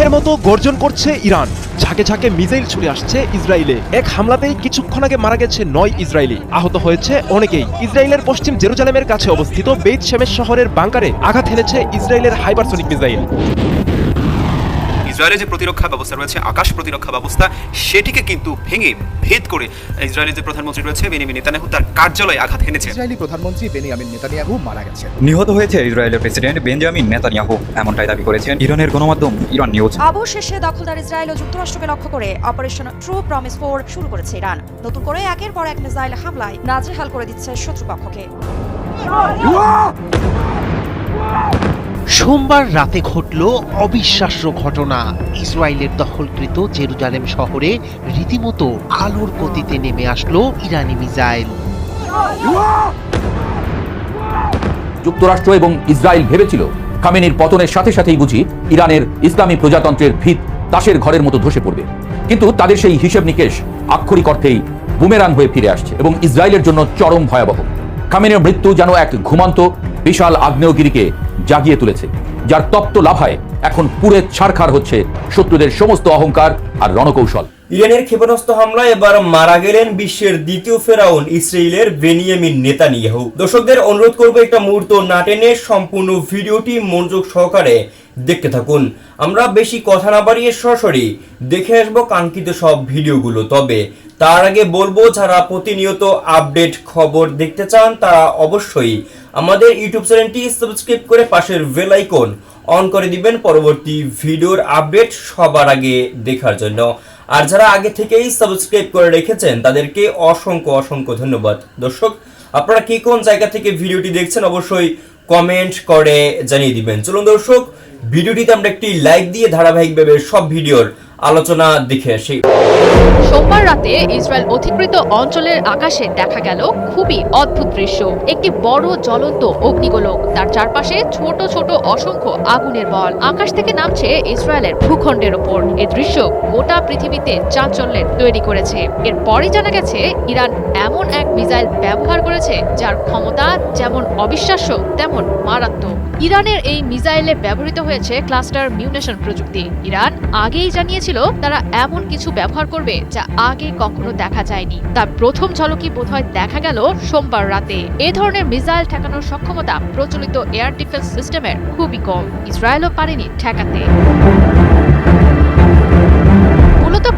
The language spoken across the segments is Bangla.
সিংহের মতো গর্জন করছে ইরান, ঝাঁকে ঝাঁকে মিসাইল ছুড়ে আসছে ইসরায়েলে। এক হামলাতেই কিছুক্ষণ আগে মারা গেছে 9 ইসরায়েলি, আহত হয়েছে অনেকেই। ইসরায়েলের পশ্চিম জেরুজালেমের কাছে অবস্থিত বেইত শেমেশ শহরের বাংকারে আঘাত হেনেছে ইসরায়েলের হাইপারসনিক মিসাইল। ইসরায়েলের যে প্রতিরক্ষা ব্যবস্থা রয়েছে, আকাশ প্রতিরক্ষা ব্যবস্থা, সেটিকে কিন্তু ভেঙে ভেদ করে ইসরায়েলের যে প্রধানমন্ত্রী রয়েছে বেনিয়ামিন নেতানিয়াহু, তার কার্যালয়ে আঘাত হেনেছে। ইসরায়েলি প্রধানমন্ত্রী বেনিয়ামিন নেতানিয়াহু মারা গেছেন। নিহত হয়েছে ইসরায়েলের প্রেসিডেন্ট বেঞ্জামিন নেতানিয়াহু, এমনটাই দাবি করেছেন ইরানের গণমাধ্যম ইরান নিউজ। অবশেষে দখলদার ইসরায়েল ও যুক্তরাষ্ট্রকে লক্ষ্য করে অপারেশন ট্রু প্রমিস 4 শুরু করেছে ইরান। নতুন করে একের পর এক মিসাইল হামলায় নাজেহাল করে দিচ্ছে শত্রুপক্ষকে। সোমবার রাতে ঘটল অবিশ্বাস্য ঘটনা। ইসরায়েলের দখলকৃত জেরুজালেম শহরে রীতিমতো আলোর গতিতে নেমে আসলো ইরানি মিসাইল। যুক্তরাষ্ট্র এবং ইসরায়েল ভেবেছিল খামেনির পতনের সাথে সাথেই বুঝি ইরানের ইসলামী প্রজাতন্ত্রের ভিত তাসের ঘরের মতো ধসে পড়বে, কিন্তু তাদের সেই হিসেব নিকেশ আক্ষরিক অর্থেই বুমেরাং হয়ে ফিরে আসছে এবং ইসরায়েলের জন্য চরম ভয়াবহ। খামেনির মৃত্যু যেন এক ঘুমন্ত বিশাল আগ্নেয়গিরিকে জাগিয়ে তুলেছে, যার তপ্ত লাভায় এখন পুরে ছারখার হচ্ছে শত্রুদের সমস্ত অহংকার আর রণকৌশল। ইরানের ক্ষেপণাস্ত্র হামলায় এবার মারা গেলেন বিশ্বের দ্বিতীয় ফেরাউন ইসরায়েলের বেনিয়ামিন নেতানিয়াহু। দর্শকদের অনুরোধ করবো একটা মুহূর্ত না টেনে সম্পূর্ণ ভিডিওটি মনোযোগ সহকারে দেখতে থাকুন। আমরা বেশি কথা না বাড়িয়ে সরাসরি দেখে আসবো কাঙ্ক্ষিত সব ভিডিওগুলো। তবে তার আগে বলবো, যারা প্রতিনিয়ত আপডেট খবর দেখতে চান তারা অবশ্যই আমাদের ইউটিউব চ্যানেলটি সাবস্ক্রাইব করে পাশের বেল আইকন অন করে দিবেন পরবর্তী ভিডিওর আপডেট সবার আগে দেখার জন্য। আর যারা আগে থেকেই সাবস্ক্রাইব করে রেখেছেন তাদেরকে অসংখ্য অসংখ্য ধন্যবাদ। দর্শক, আপনারা কি কোন জায়গা থেকে ভিডিওটি দেখছেন অবশ্যই কমেন্ট করে জানিয়ে দিবেন। চলুন দর্শক, ভিডিওটিতে আমরা একটি লাইক দিয়ে ধারাবাহিকভাবে সব ভিডিওর আলোচনা দেখে আসি। সোমবার রাতে ইসরায়েল অধিকৃত অঞ্চলের আকাশে দেখা গেল খুবই অদ্ভুত দৃশ্য। একটি বড় জ্বলন্ত অগ্নিগোলক, তার চারপাশে ছোট ছোট অসংখ্য আগুনের বল আকাশ থেকে নামছে ইসরায়েলের ভূখণ্ডের ওপর। এই দৃশ্য গোটা পৃথিবীতে চাঞ্চল্যের তৈরি করেছে। এরপরই জানা গেছে ইরান এমন এক মিসাইল ব্যবহার করেছে যার ক্ষমতা যেমন অবিশ্বাস্য তেমন মারাত্মক। ইরানের এই মিসাইলে ব্যবহৃত হয়েছে ক্লাস্টার মিউনেশন প্রযুক্তি। ইরান আগেই জানিয়েছিল তারা এমন কিছু ব্যবহার করবে যা আগে কখনো দেখা যায়নি। তার প্রথম ঝলকই বোধহয় দেখা গেল সোমবার রাতে। এ ধরনের মিসাইল ঠেকানোর সক্ষমতা প্রচলিত এয়ার ডিফেন্স সিস্টেমের খুবই কম। ইসরায়েলও পারেনি ঠেকাতে।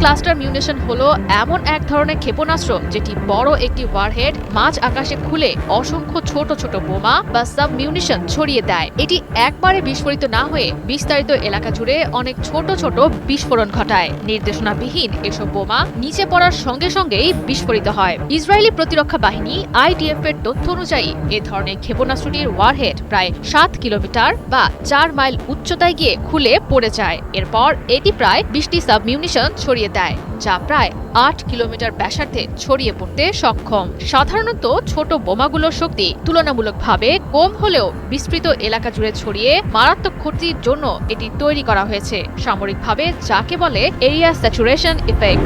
ক্লাস্টার মিউনেশন হলো এমন এক ধরনের ক্ষেপণাস্ত্র যেটি বড় একটি ওয়ারহেড মাঝ আকাশে খুলে অসংখ্য ছোট ছোট বোমা বা সাব মিউনিশন ছড়িয়ে দেয়। এটি একবারে বিস্ফোরিত না হয়ে বিস্তারিত এলাকা জুড়ে অনেক ছোট ছোট বিস্ফোরণ ঘটায়। নির্দেশনাবিহীন এসব বোমা নিচে পড়ার সঙ্গে সঙ্গেই বিস্ফোরিত হয়। ইসরায়েলি প্রতিরক্ষা বাহিনী আইডিএফ এর তথ্য অনুযায়ী এ ধরনের ক্ষেপণাস্ত্রটির ওয়ারহেড প্রায় 7 কিলোমিটার বা 4 মাইল উচ্চতায় গিয়ে খুলে পড়ে যায়। এরপর এটি প্রায় 20টি সাব মিউনিশন ছড়িয়ে দেয়, যা প্রায় 8 কিলোমিটার ব্যাসার্ধে ছড়িয়ে পড়তে সক্ষম। সাধারণত ছোট বোমাগুলোর শক্তি তুলনামূলকভাবে কম হলেও বিস্তৃত এলাকা জুড়ে ছড়িয়ে মারাত্মক ক্ষতির জন্য এটি তৈরি করা হয়েছে, সামরিকভাবে যাকে বলে এরিয়া স্যাচুরেশন ইফেক্ট।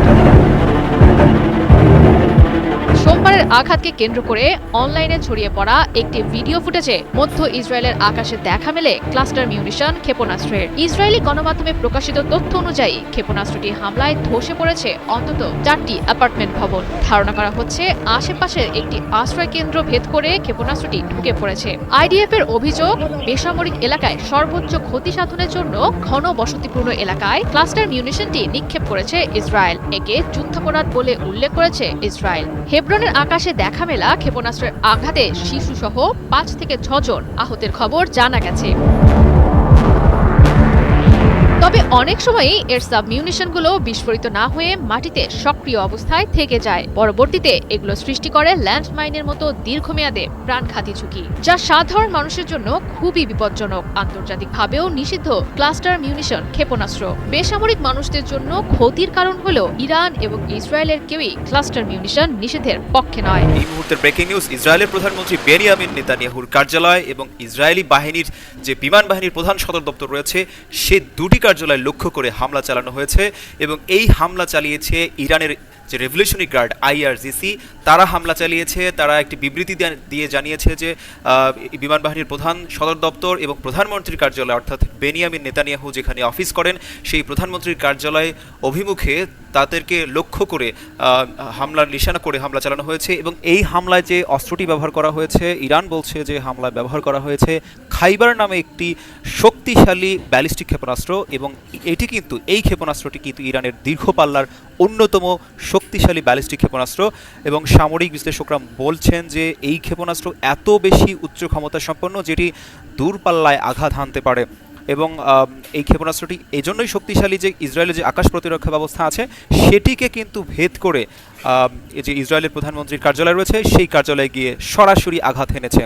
সোমবারের আঘাতকে কেন্দ্র করে অনলাইনে ছড়িয়ে পড়া একটি ভিডিও ফুটেজে মধ্য ইসরায়েলের আকাশে দেখা মেলে ক্লাস্টার মিউনিশন ক্ষেপণাস্ত্রের। ইসরায়েলি গণমাধ্যমে প্রকাশিত তথ্য অনুযায়ী ক্ষেপণাস্ত্রটি হামলায় ধসে পড়েছে অন্তত 4টি অ্যাপার্টমেন্ট ভবন। ধারণা করা হচ্ছে আশেপাশের একটি আশ্রয় কেন্দ্র ভেদ করে ক্ষেপণাস্ত্রটি ঢুকে পড়েছে। আইডিএফ এর অভিযোগ, বেসামরিক এলাকায় সর্বোচ্চ ক্ষতি সাধনের জন্য ঘন বসতিপূর্ণ এলাকায় ক্লাস্টার মিউনিশনটি নিক্ষেপ করেছে ইসরায়েল। একে যুদ্ধাপরাধ বলে উল্লেখ করেছে ইসরায়েল। হেব্রনের আকাশে দেখা মেলা ক্ষেপণাস্ত্রের আঘাতে শিশুসহ 5 থেকে 6 জন আহতের খবর জানা গেছে। তবে অনেক সময়ই এর সাবমিউনিশনগুলো বিস্ফোরিত না হয়ে মাটিতে সক্রিয় অবস্থায় থেকে যায়। পরবর্তীতে এগুলো সৃষ্টি করে ল্যান্ডমাইনের মতো দীর্ঘমেয়াদে প্রাণঘাতী ঝুঁকি, যা সাধারণ মানুষের জন্য খুবই বিপজ্জনক। আন্তর্জাতিকভাবেও নিষিদ্ধ ক্লাস্টার মিউনিশন ক্ষেপণাস্ত্র বেসামরিক মানুষদের জন্য ক্ষতির কারণ হলেও ইরান এবং ইসরায়েলের কেউই ক্লাস্টার মিউনিশন নিষেধের পক্ষে নয়। এই মুহূর্তের ব্রেকিং নিউজ, ইসরায়েলের প্রধানমন্ত্রী বেনিয়ামিন নেতানিয়াহুর কার্যালয় এবং ইসরায়েলি বাহিনীর যে বিমান বাহিনীর প্রধান সদর দপ্তর রয়েছে সে দুটি কার্যালয় লক্ষ্য করে হামলা চালানো হয়েছে এবং এই হামলা চালিয়েছে ইরানের যে রেভলিউশনারি গার্ড IRGC তারা হামলা চালিয়েছে। তারা একটি বিবৃতি দিয়ে জানিয়েছে যে বিমান বাহিনীর প্রধান সদর দপ্তর এবং প্রধানমন্ত্রীর কার্যালয় অর্থাৎ বেনিয়ামিন নেতানিয়াহু যেখানে অফিস করেন সেই প্রধানমন্ত্রীর কার্যালয় অভিমুখে তাদেরকে লক্ষ্য করে হামলার নিশানা করে হামলা চালানো হয়েছে। এবং এই হামলায় যে অস্ত্রটি ব্যবহার করা হয়েছে, ইরান বলছে যে হামলায় ব্যবহার করা হয়েছে খাইবার নামে একটি শক্তিশালী ব্যালিস্টিক ক্ষেপণাস্ত্র, এবং এই ক্ষেপণাস্ত্রটি কিন্তু ইরানের দীর্ঘ পাল্লার অন্যতম শক্তিশালী ব্যালিস্টিক ক্ষেপণাস্ত্র। এবং সামরিক বিশ্লেষকরা বলছেন যে এই ক্ষেপণাস্ত্র এত বেশি উচ্চ ক্ষমতা সম্পন্ন যেটি দূরপাল্লায় আঘাত হানতে পারে। এবং এই ক্ষেপণাস্ত্রটি এজন্যই শক্তিশালী যে ইসরায়েলের যে আকাশ প্রতিরক্ষা ব্যবস্থা আছে সেটিকে কিন্তু ভেদ করে যে ইসরায়েলের প্রধানমন্ত্রীর কার্যালয় রয়েছে সেই কার্যালয়ে গিয়ে সরাসরি আঘাত হেনেছে।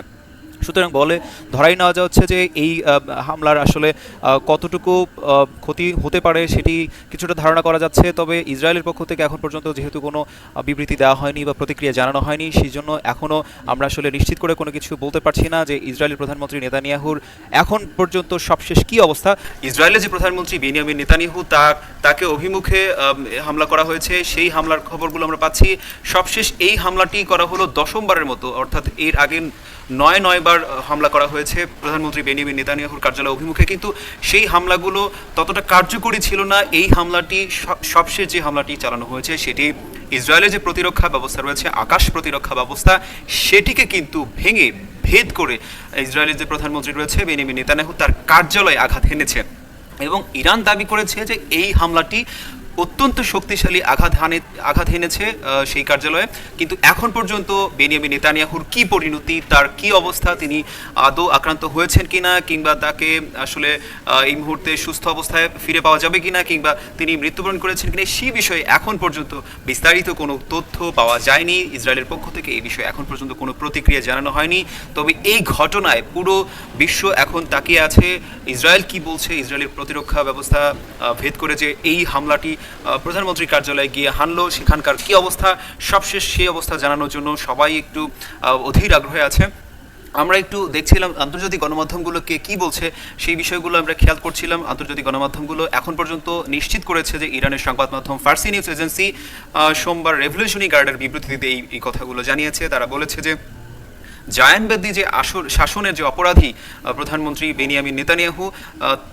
সুতরাং বলে ধরাই নেওয়া যাচ্ছে যে এই হামলার আসলে কতটুকু ক্ষতি হতে পারে সেটি কিছুটা ধারণা করা যাচ্ছে। তবে ইসরায়েলের পক্ষ থেকে এখন পর্যন্ত যেহেতু কোনো বিবৃতি দেওয়া হয়নি বা প্রতিক্রিয়া জানানো হয়নি, সেই জন্য এখনও আমরা আসলে নিশ্চিত করে কোনো কিছু বলতে পারছি না যে ইসরায়েলের প্রধানমন্ত্রী নেতানিয়াহুর এখন পর্যন্ত সবশেষ কী অবস্থা। ইসরায়েলের যে প্রধানমন্ত্রী বেনিয়ামিন নেতানিয়াহু তাকে অভিমুখে হামলা করা হয়েছে, সেই হামলার খবরগুলো আমরা পাচ্ছি। সবশেষ এই হামলাটি করা হলো 10মবারের মতো, অর্থাৎ এর আগে 9বার হামলা করা হয়েছে প্রধানমন্ত্রী বেনিয়ামিন নেতানিয়াহুর কার্যালয় অভিমুখে, কিন্তু সেই হামলাগুলো ততটা কার্যকরী ছিল না। এই হামলাটি সবশেষ যে হামলাটি চালানো হয়েছে সেটি ইসরায়েলের যে প্রতিরক্ষা ব্যবস্থা রয়েছে, আকাশ প্রতিরক্ষা ব্যবস্থা, সেটিকে কিন্তু ভেদ করে ইসরায়েলের যে প্রধানমন্ত্রী রয়েছে বেনিয়ামিন নেতানিয়াহু তার কার্যালয়ে আঘাত হেনেছে। এবং ইরান দাবি করেছে যে এই হামলাটি অত্যন্ত শক্তিশালী আঘাত হেনেছে সেই কার্যালয়ে। কিন্তু এখন পর্যন্ত বেনিয়ামিন নেতানিয়াহুর কি পরিণতি, তার কি অবস্থা, তিনি আদৌ আক্রান্ত হয়েছেন কিনা, কিংবা তাকে আসলে এই মুহূর্তে সুস্থ অবস্থায় ফিরে পাওয়া যাবে কিনা, কিংবা তিনি মৃত্যুবরণ করেছেন কিনা, সেই বিষয়ে এখন পর্যন্ত বিস্তারিত কোনো তথ্য পাওয়া যায়নি। ইসরায়েলের পক্ষ থেকে এই বিষয়ে এখন পর্যন্ত কোনো প্রতিক্রিয়া জানানো হয়নি। তবে এই ঘটনায় পুরো বিশ্ব এখন তাকিয়ে আছে ইসরায়েল কি বলছে, ইসরায়েলের প্রতিরক্ষা ব্যবস্থা ভেদ করে যে এই হামলাটি প্রধানমন্ত্রীর কার্যালয়ে গিয়ে হানলো, সেখানকার কি অবস্থা, সবশেষ সেই অবস্থা জানানোর জন্য সবাই একটু অধীর আগ্রহে আছে। আমরা একটু দেখছিলাম আন্তর্জাতিক গণমাধ্যমগুলোকে কি বলছে, সেই বিষয়গুলো আমরা খেয়াল করছিলাম। আন্তর্জাতিক গণমাধ্যমগুলো এখন পর্যন্ত নিশ্চিত করেছে যে ইরানের সংবাদ মাধ্যম ফার্সি নিউজ এজেন্সি সোমবার রেভলিউশনারি গার্ডের বিবৃতিতে এই কথাগুলো জানিয়েছে। তারা বলেছে যে জায়ানবেদি যে শাসনের যে অপরাধী প্রধানমন্ত্রী বেনিয়ামিন নেতানিয়াহু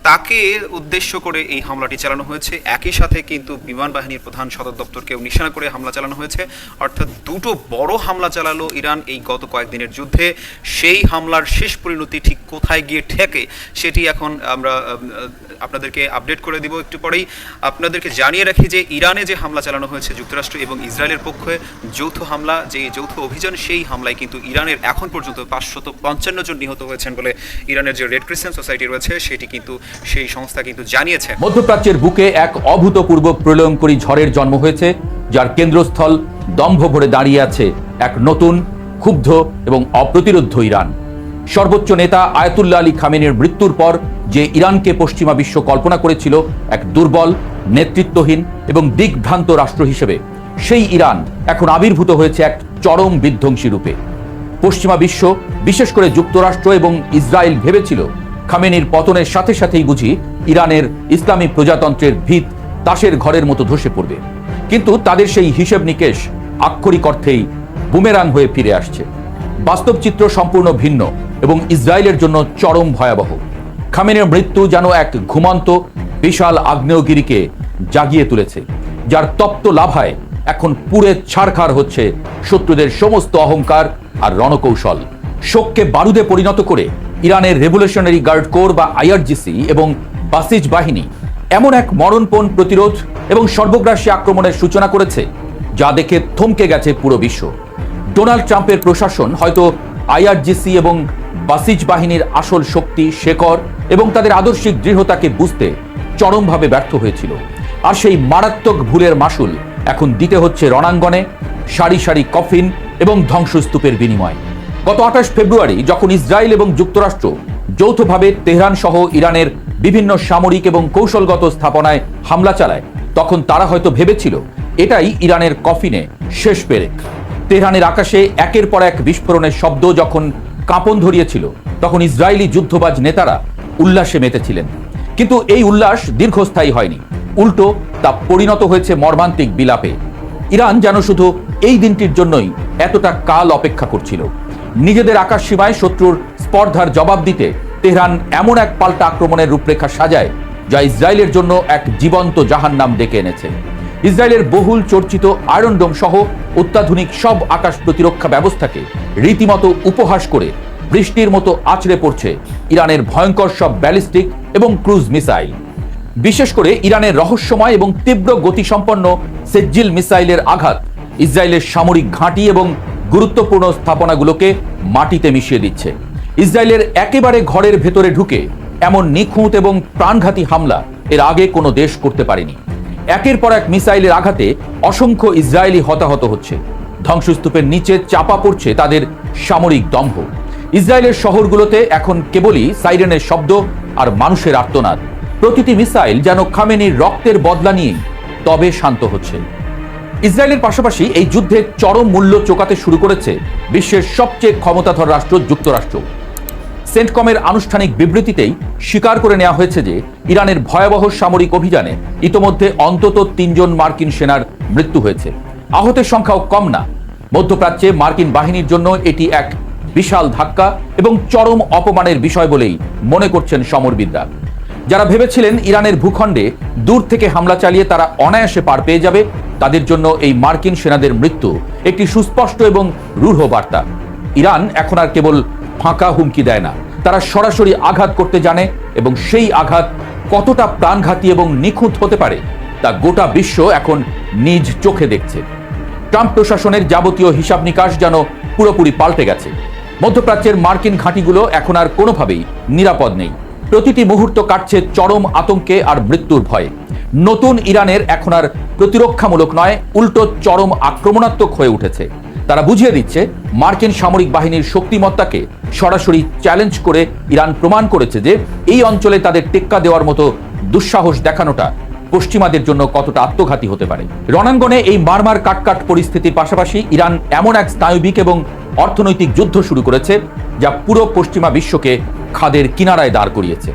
তাকে উদ্দেশ্য করে এই হামলাটি চালানো হয়েছে। একই সাথে কিন্তু বিমান বাহিনীর প্রধান সদর দপ্তরকেও নিশানা করে হামলা চালানো হয়েছে। অর্থাৎ দুটো বড় হামলা চালালো ইরান এই গত কয়েকদিনের যুদ্ধে। সেই হামলার শেষ পরিণতি ঠিক কোথায় গিয়ে ঠেকে সেটি এখন আমরা আপনাদেরকে আপডেট করে দিব একটু পরেই। আপনাদেরকে জানিয়ে রাখি যে ইরানে যে হামলা চালানো হয়েছে যুক্তরাষ্ট্র এবং ইসরায়েলের পক্ষে যৌথ হামলা, যে যৌথ অভিযান, সেই হামলায় কিন্তু ইরানের এখন পর্যন্ত 555 জন নিহত হয়েছেন বলে ইরানের যে রেড ক্রিসেন্ট সোসাইটি রয়েছে সেটি কিন্তু সেই সংস্থা কিন্তু জানিয়েছে। মধ্যপ্রাচ্যের বুকে এক অভূতপূর্ব প্রলয়ঙ্করী ঝড়ের জন্ম হয়েছে, যার কেন্দ্রস্থল দম্ভ ভরে দাঁড়িয়ে আছে এক নতুন, ক্ষুব্ধ এবং অপ্রতিরোধ্য ইরান। সর্বোচ্চ নেতা আয়াতুল্লাহ আলী খামেনির মৃত্যুর পর যে ইরানকে পশ্চিমা বিশ্ব কল্পনা করেছিল এক দুর্বল, নেতৃত্বহীন এবং দিকভ্রান্ত রাষ্ট্র হিসেবে, সেই ইরান এখন আবির্ভূত হয়েছে এক চরম বিধ্বংসী রূপে। পশ্চিমা বিশ্ব, বিশেষ করে যুক্তরাষ্ট্র এবং ইসরায়েল ভেবেছিল খামেনির পতনের সাথে সাথেই বুঝি ইরানের ইসলামী প্রজাতন্ত্রের ভিত তাসের ঘরের মতো ধসে পড়বে। কিন্তু তাদের সেই হিসেব নিকেশ আক্ষরিক অর্থেই বুমেরাং হয়ে ফিরে আসছে। বাস্তব চিত্র সম্পূর্ণ ভিন্ন এবং ইসরায়েলের জন্য চরম ভয়াবহ। খামেনির মৃত্যু যেন এক ঘুমন্ত বিশাল আগ্নেয়গিরিকে জাগিয়ে তুলেছে, যার তপ্ত লাভায় এখন পুড়ে ছারখার হচ্ছে শত্রুদের সমস্ত অহংকার আর রণকৌশল। শোককে বারুদে পরিণত করে ইরানের রেভলিউশনারি গার্ড কোর বা IRGC এবং বাসিজ বাহিনী এমন এক মরণপণ প্রতিরোধ এবং সর্বগ্রাসী আক্রমণের সূচনা করেছে যা দেখে থমকে গেছে পুরো বিশ্ব। ডোনাল্ড ট্রাম্পের প্রশাসন হয়তো IRGC এবং বাসিজ বাহিনীর আসল শক্তি, শেকড় এবং তাদের আদর্শিক দৃঢ়তাকে বুঝতে চরমভাবে ব্যর্থ হয়েছিল। আর সেই মারাত্মক ভুলের মাসুল এখন দিতে হচ্ছে রণাঙ্গনে সারি সারি কফিন এবং ধ্বংসস্তূপের বিনিময়। গত 28 ফেব্রুয়ারি যখন ইসরায়েল এবং যুক্তরাষ্ট্র যৌথভাবে তেহরান সহ ইরানের বিভিন্ন সামরিক এবং কৌশলগত স্থাপনায় হামলা চালায়, তখন তারা হয়তো ভেবেছিল এটাই ইরানের কফিনে শেষ পেরেক। তেহরানের আকাশে একের পর এক বিস্ফোরণের শব্দ যখন কাঁপন ধরিয়েছিল, তখন ইসরায়েলি যুদ্ধবাজ নেতারা উল্লাসে মেতেছিলেন। কিন্তু এই উল্লাস দীর্ঘস্থায়ী হয়নি, উল্টো তা পরিণত হয়েছে মর্মান্তিক বিলাপে। ইরান যেন শুধু এই দিনটির জন্যই এতটা কাল অপেক্ষা করছিল। নিজেদের আকাশ সীমায় শত্রুর স্পর্ধার জবাব দিতে তেহরান এমন এক পাল্টা আক্রমণের রূপরেখা সাজায় যা ইসরায়েলের জন্য এক জীবন্ত জাহান্নাম ডেকে এনেছে। ইসরায়েলের বহুল চর্চিত আয়রন ডোম সহ অত্যাধুনিক সব আকাশ প্রতিরক্ষা ব্যবস্থাকে রীতিমতো উপহাস করে বৃষ্টির মতো আছড়ে পড়ছে ইরানের ভয়ঙ্কর সব ব্যালিস্টিক এবং ক্রুজ মিসাইল। বিশেষ করে ইরানের রহস্যময় এবং তীব্র গতিসম্পন্ন সেজ্জিল মিসাইলের আঘাত ইসরায়েলের সামরিক ঘাঁটি এবং গুরুত্বপূর্ণ স্থাপনাগুলোকে মাটিতে মিশিয়ে দিচ্ছে। ইসরায়েলের একেবারে ঘরের ভেতরে ঢুকে এমন নিখুঁত এবং প্রাণঘাতী হামলা এর আগে কোনো দেশ করতে পারেনি। একের পর এক মিসাইলের আঘাতে অসংখ্য ইসরায়েলি হতাহত হচ্ছে। ধ্বংসস্তূপের নিচে চাপা পড়ছে তাদের সামরিক দম্ভ। ইসরায়েলের শহরগুলোতে এখন কেবলই সাইরেনের শব্দ আর মানুষের আর্তনাদ। প্রতিটি মিসাইল যেন খামেনির রক্তের বদলা নিয়ে তবে শান্ত হচ্ছে। ইসরায়েলের পাশাপাশি এই যুদ্ধে চরম মূল্য চোকাতে শুরু করেছে বিশ্বের সবচেয়ে ক্ষমতাধর রাষ্ট্র যুক্তরাষ্ট্র। সেন্টকমের আনুষ্ঠানিক বিবৃতিতেই স্বীকার করে নেওয়া হয়েছে যে ইরানের ভয়াবহ সামরিক অভিযানে ইতোমধ্যে অন্তত 3 জন মার্কিন সেনার মৃত্যু হয়েছে। আহতের সংখ্যাও কম না। মধ্যপ্রাচ্যে মার্কিন বাহিনীর জন্য এটি এক বিশাল ধাক্কা এবং চরম অপমানের বিষয় বলেই মনে করছেন সমরবিদরা। যারা ভেবেছিলেন ইরানের ভূখণ্ডে দূর থেকে হামলা চালিয়ে তারা অনায়াসে পার পেয়ে যাবে, তাদের জন্য এই মার্কিন সেনাদের মৃত্যু একটি সুস্পষ্ট এবং রূঢ় বার্তা। ইরান এখন আর কেবল ফাঁকা হুমকি দেয় না, তারা সরাসরি আঘাত করতে জানে এবং সেই আঘাত কতটা প্রাণঘাতী এবং নিখুঁত হতে পারে তা গোটা বিশ্ব এখন নিজ চোখে দেখছে। ট্রাম্প প্রশাসনের যাবতীয় হিসাব নিকাশ যেন পুরোপুরি পাল্টে গেছে। মধ্যপ্রাচ্যের মার্কিন ঘাঁটিগুলো এখন আর কোনোভাবেই নিরাপদ নেই। প্রতিটি মুহূর্ত কাটছে চরম আতঙ্কে আর মৃত্যুর ভয়ে। নতুন ইরানের এখন আর প্রতিরক্ষামূলক নয়, উল্টো চরম আক্রমণাত্মক হয়ে উঠেছে। তারা বুঝিয়ে দিচ্ছে মার্কিন সামরিক বাহিনীর শক্তিমত্তাকে সরাসরি চ্যালেঞ্জ করে ইরান প্রমাণ করেছে যে এই অঞ্চলে তাদের টেক্কা দেওয়ার মতো দুঃসাহস দেখানোটা পশ্চিমাদের জন্য কতটা আত্মঘাতী হতে পারে। রণাঙ্গনে এই মারমার কাটকাট পরিস্থিতির পাশাপাশি ইরান এমন এক স্নায়ুবিক এবং অর্থনৈতিক যুদ্ধ শুরু করেছে যা পুরো পশ্চিমা বিশ্বকে খাদের কিনারায় দাঁড় করিয়েছে।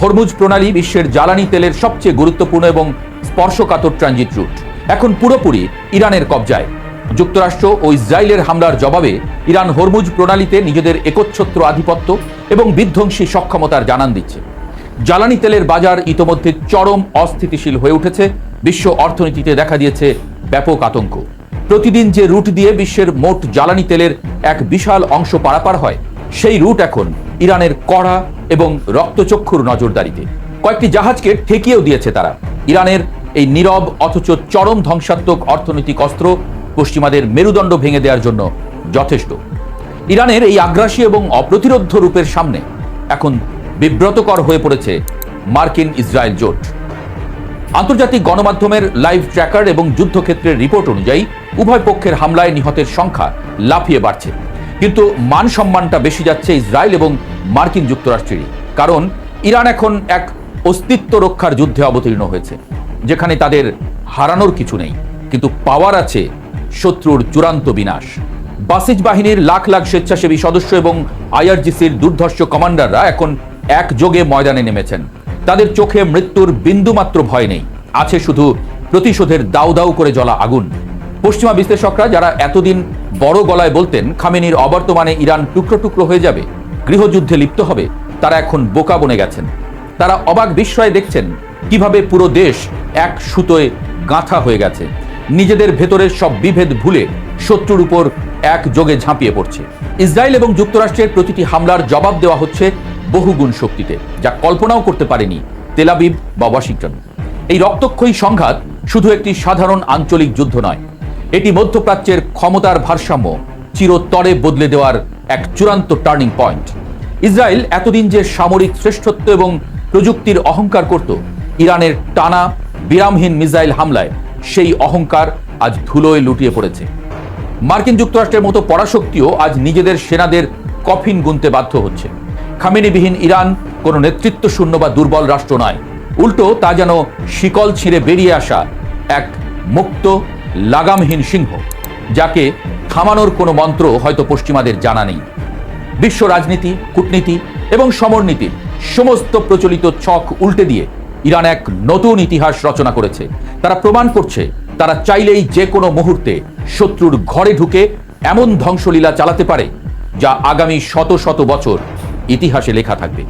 হরমুজ প্রণালী বিশ্বের জ্বালানি তেলের সবচেয়ে গুরুত্বপূর্ণ এবং স্পর্শকাতর ট্রানজিট রুট এখন পুরোপুরি ইরানের কবজায়। যুক্তরাষ্ট্র ও ইসরায়েলের হামলার জবাবে ইরান হরমুজ প্রণালীতে নিজেদের একচ্ছত্র আধিপত্য এবং বিধ্বংসী সক্ষমতার জানান দিচ্ছে। জ্বালানি তেলের বাজার ইতোমধ্যে চরম অস্থিতিশীল হয়ে উঠেছে। বিশ্ব অর্থনীতিতে দেখা দিয়েছে ব্যাপক আতঙ্ক। প্রতিদিন যে রুট দিয়ে বিশ্বের মোট জ্বালানি তেলের এক বিশাল অংশ পারাপার হয়, সেই রুট এখন ইরানের কড়া এবং রক্তচক্ষুর নজরদারিতে। কয়েকটি জাহাজকে ঠেকিয়েও দিয়েছে তারা। ইরানের এই নীরব অথচ চরম ধ্বংসাত্মক অর্থনৈতিক অস্ত্র পশ্চিমাদের মেরুদণ্ড ভেঙে দেওয়ার জন্য যথেষ্ট। ইরানের এই আগ্রাসী এবং অপ্রতিরোধ্য রূপের সামনে এখন বিব্রতকর হয়ে পড়েছে মার্কিন ইসরায়েল জোট। আন্তর্জাতিক গণমাধ্যমের লাইভ ট্র্যাকার এবং যুদ্ধক্ষেত্রের রিপোর্ট অনুযায়ী উভয় পক্ষের হামলায় নিহতের সংখ্যা লাফিয়ে বাড়ছে, কিন্তু মান সম্মানটা বেশি যাচ্ছে ইসরায়েল এবং মার্কিন যুক্তরাষ্ট্রেরই। কারণ ইরান এখন এক অস্তিত্ব রক্ষার যুদ্ধে অবতীর্ণ হয়েছে, যেখানে তাদের হারানোর কিছু নেই, কিন্তু পাওয়ার আছে শত্রুর চূড়ান্ত বিনাশ। বাসিজ বাহিনীর লাখ লাখ স্বেচ্ছাসেবী সদস্য এবং আইআরজিসির দুর্ধর্ষ কমান্ডাররা এখন একযোগে ময়দানে নেমেছেন। তাদের চোখে মৃত্যুর বিন্দুমাত্র ভয় নেই, আছে শুধু প্রতিশোধের দাউ দাউ করে জ্বলা আগুন। পশ্চিমা বিশ্লেষকরা যারা এতদিন বড় গলায় বলতেন খামেনির অবর্তমানে ইরান টুকরো টুকরো হয়ে যাবে, গৃহযুদ্ধে লিপ্ত হবে, তারা এখন বোকা বনে গেছেন। তারা অবাক বিস্ময়ে দেখছেন কিভাবে পুরো দেশ এক সুতোয় গাঁথা হয়ে গেছে, নিজেদের ভেতরের সব বিভেদ ভুলে শত্রুর উপর একযোগে ঝাঁপিয়ে পড়ছে। ইসরায়েল এবং যুক্তরাষ্ট্রের প্রতিটি হামলার জবাব দেওয়া হচ্ছে বহুগুণ শক্তিতে, যা কল্পনাও করতে পারেনি তেল আবিব বা ওয়াশিংটন। এই রক্তক্ষয়ী সংঘাত শুধু একটি সাধারণ আঞ্চলিক যুদ্ধ নয়, এটি মধ্যপ্রাচ্যের ক্ষমতার ভারসাম্য চিরতরে বদলে দেওয়ার এক চূড়ান্ত টার্নিং পয়েন্ট। ইসরায়েল এতদিন যে সামরিক শ্রেষ্ঠত্ব এবং প্রযুক্তির অহংকার করত, ইরানের টানা বিরামহীন মিসাইল হামলায় সেই অহংকার আজ ধুলোয় লুটিয়ে পড়েছে। মার্কিন যুক্তরাষ্ট্রের মতো পরাশক্তিও আজ নিজেদের সেনাদের কফিন গুনতে বাধ্য হচ্ছে। খামেনিবিহীন ইরান কোনো নেতৃত্ব শূন্য বা দুর্বল রাষ্ট্র নয়, উল্টো তা যেন শিকল ছিঁড়ে বেরিয়ে আসা এক মুক্ত লাগামহীন সিংহ, যাকে থামানোর কোনো মন্ত্র হয়তো পশ্চিমাদের জানা নেই। বিশ্ব রাজনীতি, কূটনীতি এবং সমরনীতির সমস্ত প্রচলিত ছক উল্টে দিয়ে ইরান এক নতুন ইতিহাস রচনা করেছে। তারা প্রমাণ করছে তারা চাইলেই যে কোনো মুহূর্তে শত্রুর ঘরে ঢুকে এমন ধ্বংসলীলা চালাতে পারে যা আগামী শত শত বছর ইতিহাসে লেখা থাকবে।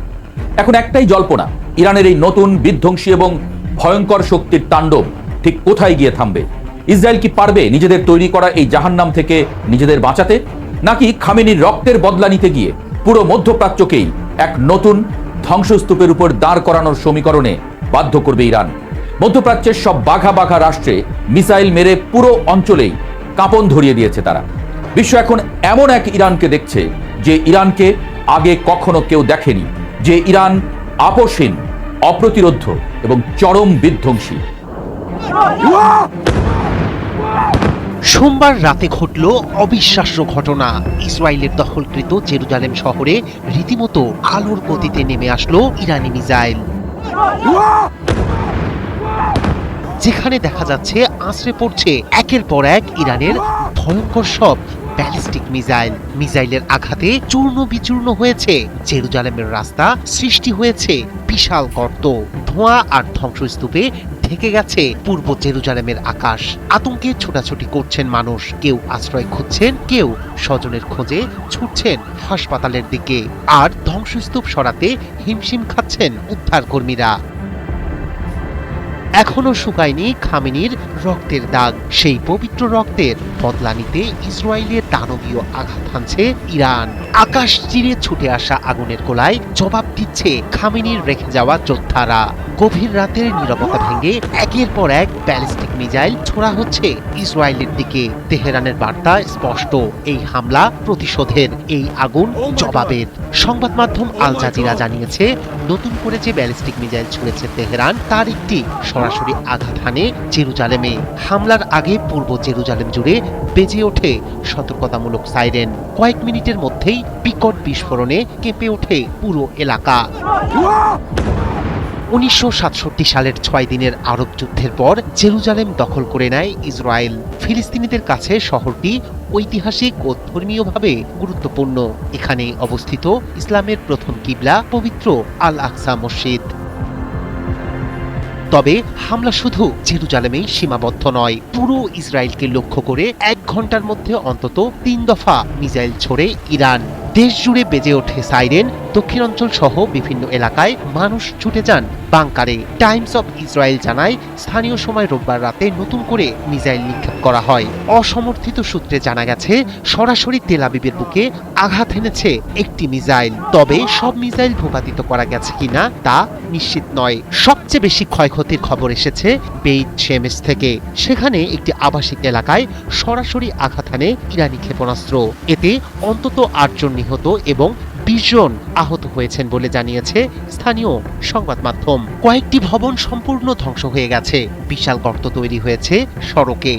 এখন একটাই জল্পনা, ইরানের এই নতুন বিধ্বংসী এবং ভয়ঙ্কর শক্তির তাণ্ডব ঠিক কোথায় গিয়ে থামবে? ইসরায়েল কি পারবে নিজেদের তৈরি করা এই জাহান্নাম থেকে নিজেদের বাঁচাতে, নাকি খামেনির রক্তের বদলা নিতে গিয়ে পুরো মধ্যপ্রাচ্যকেই এক নতুন ধ্বংসস্তূপের উপর দাঁড় করানোর সমীকরণে বাধ্য করবে ইরান? মধ্যপ্রাচ্যের সব বাঘা বাঘা রাষ্ট্রে মিসাইল মেরে পুরো অঞ্চলেই কাঁপন ধরিয়ে দিয়েছে তারা। বিশ্ব এখন এমন এক ইরানকে দেখছে যে ইরানকে আগে কখনো কেউ দেখেনি, যে ইরান আপোষহীন, অপ্রতিরোধ্য এবং চরম বিধ্বংসী। সোমবার রাতে ঘটল অবিশ্বাস্য ঘটনা। ইসরায়েলের দখলকৃত জেরুজালেম শহরে রীতিমতো আলোর গতিতে নেমে আসলো ইরানি মিসাইল, যেখানে দেখা যাচ্ছে আছড়ে পড়ছে একের পর এক ইরানের ভয়ঙ্কর সব ব্যালিস্টিক মিসাইল। মিসাইলের আঘাতে চূর্ণ বিচূর্ণ হয়েছে জেরুজালেমের রাস্তা, সৃষ্টি হয়েছে বিশাল গর্ত, ধোঁয়া আর ধ্বংসস্তূপে ঢেকে গেছে পূর্ব জেরুজালেমের আকাশ। আতঙ্কে ছোটাছুটি করছেন মানুষ, কেউ আশ্রয় খুঁজছেন, কেউ স্বজনের খোঁজে ছুটছেন হাসপাতালের দিকে, আর ধ্বংসস্তূপ সরাতে হিমশিম খাচ্ছেন উদ্ধারকর্মীরা। এখনো শুকায়নি খামেনির রক্তের দাগ। সেই পবিত্র রক্তের বদলা নিতে ইসরায়েলের দানবীয় আঘাত হানছে ইরান। আকাশ চিরে ছুটে আসা আগুনের গোলায় জবাব দিচ্ছে খামেনির রেখে যাওয়া যোদ্ধারা। গভীর রাতের নীরবতা ভেঙে একের পর এক ব্যালিস্টিক মিসাইল ছোড়া হচ্ছে ইসরায়েলের দিকে। তেহরানের বার্তা স্পষ্ট, এই হামলা প্রতিশোধের, এই আগুন জবাবের। সংবাদ মাধ্যম আল জাজিরা জানিয়েছে, নতুন করে যে ব্যালিস্টিক মিসাইল ছুড়েছে তেহরান তার একটি সরাসরি আঘাত হানে জেরুজালেমে। হামলার আগে পূর্ব জেরুজালেম জুড়ে বেজে ওঠে সতর্কতামূলক সাইরেন। কয়েক মিনিটের মধ্যেই বিকট বিস্ফোরণে কেঁপে ওঠে পুরো এলাকা। 1967 সালের 6 দিনের আরব যুদ্ধের পর জেরুজালেম দখল করে নেয় ইসরায়েল। ফিলিস্তিনিদের কাছে শহরটি ঐতিহাসিক ও ধর্মীয়ভাবে গুরুত্বপূর্ণ। এখানে অবস্থিত ইসলামের প্রথম কিবলা পবিত্র আল আকসা মসজিদ। তবে হামলা শুধু জেরুজালেমেই সীমাবদ্ধ নয়, পুরো ইসরায়েলকে লক্ষ্য করে 1 ঘন্টার মধ্যে অন্তত 3 দফা মিসাইল ছোড়ে ইরান। দেশ জুড়ে বেজে ওঠে সাইরেন। দক্ষিণাঞ্চল সহ বিভিন্ন এলাকায় মানুষ ছুটে যান বাংকারে। টাইমস অব ইসরায়েল জানায়, স্থানীয় সময় রোববার রাতে নতুন করে মিসাইল নিক্ষেপ করা হয়। অসমর্থিত সূত্রে জানা গেছে, সরাসরি তেল আবিবের বুকে আঘাত এনেছে একটি মিসাইল। তবে সব মিসাইল ভূপাতিত করা গেছে কিনা তা নিশ্চিত নয়। সবচেয়ে বেশি ক্ষয়ক্ষতির খবর এসেছে বেইত শেমেশ থেকে। সেখানে একটি আবাসিক এলাকায় সরাসরি আঘাত হানে ইরানি ক্ষেপণাস্ত্র। এতে অন্তত 8 জন নিহত এবং 20 জন আহত হয়েছেন বলে জানিয়েছে স্থানীয় সংবাদ মাধ্যম। কয়েকটি ভবন সম্পূর্ণ ধ্বংস হয়ে গেছে, বিশাল গর্ত তৈরি হয়েছে সড়কে।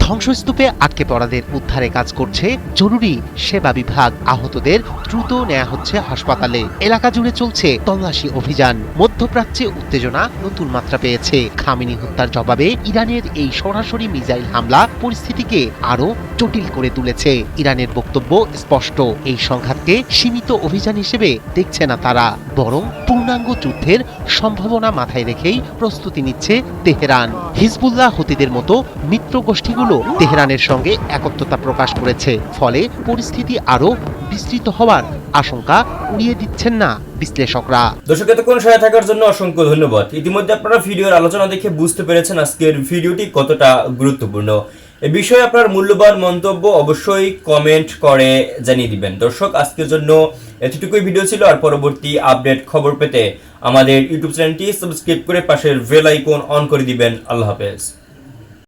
ধ্বংসস্তূপে আটকে পড়াদের উদ্ধারে কাজ করছে জরুরি সেবা বিভাগ। আহতদের দ্রুত নেওয়া হচ্ছে হাসপাতালে। এলাকা জুড়ে চলছে তল্লাশি অভিযান। মধ্যপ্রাচ্যে উত্তেজনা নতুন মাত্রা পেয়েছে। খামেনি হত্যার জবাবে ইরানের এই সরাসরি মিসাইল হামলা পরিস্থিতিকে আরো জটিল করে তুলেছে। ইরানের বক্তব্য স্পষ্ট, এই সংঘাতকে সীমিত অভিযান হিসেবে দেখছে না তারা, বরং পূর্ণাঙ্গ যুদ্ধের সম্ভাবনা মাথায় রেখেই প্রস্তুতি নিচ্ছে তেহরান। হিজবুল্লাহ হুতিদের মতো মিত্র গোষ্ঠীগুলো তেহরানের সঙ্গে একত্রতা প্রকাশ করেছে। ফলে পরিস্থিতি আরো বিস্তৃত হওয়ার আশঙ্কা উড়িয়ে দিচ্ছেন না বিশ্লেষকরা। দর্শক, এতক্ষণ সাথে থাকার জন্য অসংখ্য ধন্যবাদ। ইতিমধ্যে আপনারা ভিডিওর আলোচনা দেখে বুঝতে পেরেছেন আজকের ভিডিওটি কতটা গুরুত্বপূর্ণ। এ বিষয়ে আপনার মূল্যবান মন্তব্য অবশ্যই কমেন্ট করে জানিয়ে দিবেন। দর্শক, আজকের জন্য এতটুকুই ভিডিও ছিল। আর পরবর্তী আপডেট খবর পেতে আমাদের ইউটিউব চ্যানেলটি সাবস্ক্রাইব করে পাশের বেল আইকন অন করে দিবেন। আল্লাহ হাফেজ।